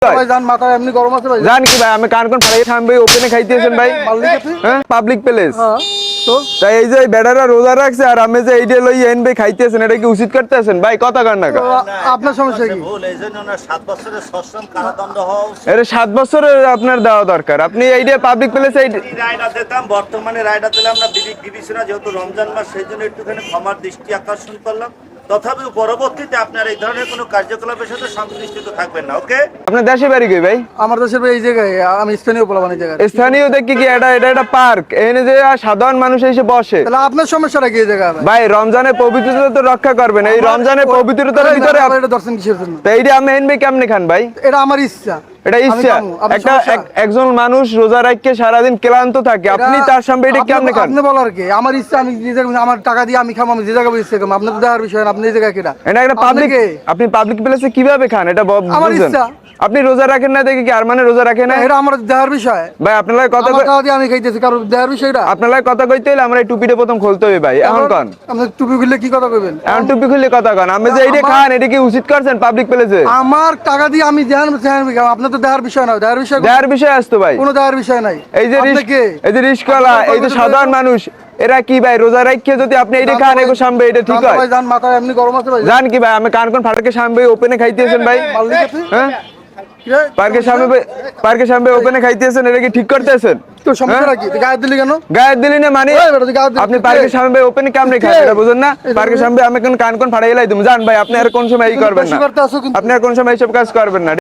ভাই জান মাথা এমনি গরম আছে ভাই জান কি ভাই আমি কান কোন ফাড়াই খাম ভাই ওপেনে খাইতেছেন ভাই হ্যাঁ পাবলিক প্লেস হ্যাঁ তো তাই এই যে বেড়ারা রোজা রাখছে আর আমি যে এইটা লই এন ভাই খাইতেছেন এটা কি উচিত করতেছেন ভাই কথা কান না আপনার সমস্যা কি ভুল এই জন্য ওনার 7 বছরের সশ্রম কারাদণ্ড হওয়া উচিত। এর 7 বছরের আপনার দেওয়া দরকার আপনি এইটা পাবলিক প্লেসে এই রায়টা দিতাম, বর্তমানে রায়টা দিলে আমরা বিবেচনা, যেহেতু রমজান মাস সেই জন্য একটুখানি ক্ষমার দৃষ্টি আকর্ষণ করলাম। তথাপিও পরবর্তীতে আপনার এই ধরনের কোনো কার্যকলাপের সাথে সংশ্লিষ্ট থাকবেন না। ওকে, আপনার দেশে বাড়ি কই ভাই আমার দেশের ভাই এই জায়গায় আমি স্থানীয় পোলাবান এই জায়গায় স্থানীয় দেখি কি এটা পার্ক এনে যে সাধারণ মানুষ এসে বসে তাহলে আপনার সমস্যাটা কি এই জায়গায় ভাই ভাই রমজানের পবিত্রতা তো রক্ষা করবেন এই রমজানের পবিত্রতার ভিতরে এটা দর্শন কিসের জন্য তো এইটা আমি এন ভাই কেমনে খান ভাই এটা আমার ইচ্ছা এটা আমি ইচ্ছা খাবো, আপনার একটা সমস্যা? একজন মানুষ রোজা রাখকে সারাদিন ক্লান্ত থাকে আপনি তার সামনে এটা কেমনে খান আপনি বলার কি আমার ইচ্ছা আমি যে জায়গায় আমার টাকা দিয়ে আমি খাবো আমি যে জায়গায় ইচ্ছা খাবো আপনার তো দেওয়ার বিষয় না আপনি এই জায়গায় কেটা এটা একটা পাবলিক আপনি পাবলিক প্লেসে কিভাবে খান এটা আমার বুঝছেন ইচ্ছা। আপনি রোজা রাখেন না দেখে কি আর মানে রোজা রাখেন না এটা আমার দেওয়ার বিষয় ভাই আপনার লাগে কথা আমার টাকা দিয়ে আমি খাইতেছি কারণ দেওয়ার বিষয়টা আপনার লাগে কথা কইতে হইলে আমরা এই টুপিটা প্রথম খুলতে হবে ভাই এখন কোন আপনি টুপি খুললে কি কথা কইবেন এখন টুপি খুললে কথা কোন আমি যে এইটা খান এটা কি উচিত করছেন পাবলিক প্লেসে আমার টাকা দিয়ে আমি দেওয়ার আপনার তো দেওয়ার বিষয় না দেওয়ার বিষয় দেওয়ার বিষয় আসতো ভাই কোনো দেওয়ার বিষয় নাই এই যে আপনি কে? এই যে রিস্কওয়ালা এই যে সাধারণ মানুষ এরা কি ভাই রোজা রাখকে যদি আপনি এইটা খান এগো সামবে এটা ঠিক হয় ভাই জান মাথা এমনি গরম আছে ভাই জান কি ভাই আমি কান কোন ফাটাকে সামবে ওপেনে খাইতেছেন ভাই হ্যাঁ পার্কের সামনে ওপেনে খাইতেছেন এটা কি ঠিক করতেছেন তো সমস্যা কি গায়ে দিলি কেন গায়ে দিলি না মানে এই বেটা, তুই গায়ে দিলি আপনি কে? পার্কের সামনে ওপেনে কেমনে খান এটা বুঝুন না এই যে পার্কের সামনে আমি কোন কান কোন ফাটাই লাই দিম জান ভাই আপনি আর কোন সময় এই করবেন না বেশি করতে আসো কিন্তু। আপনি আর কোন সময় এইসব কাজ করবেন না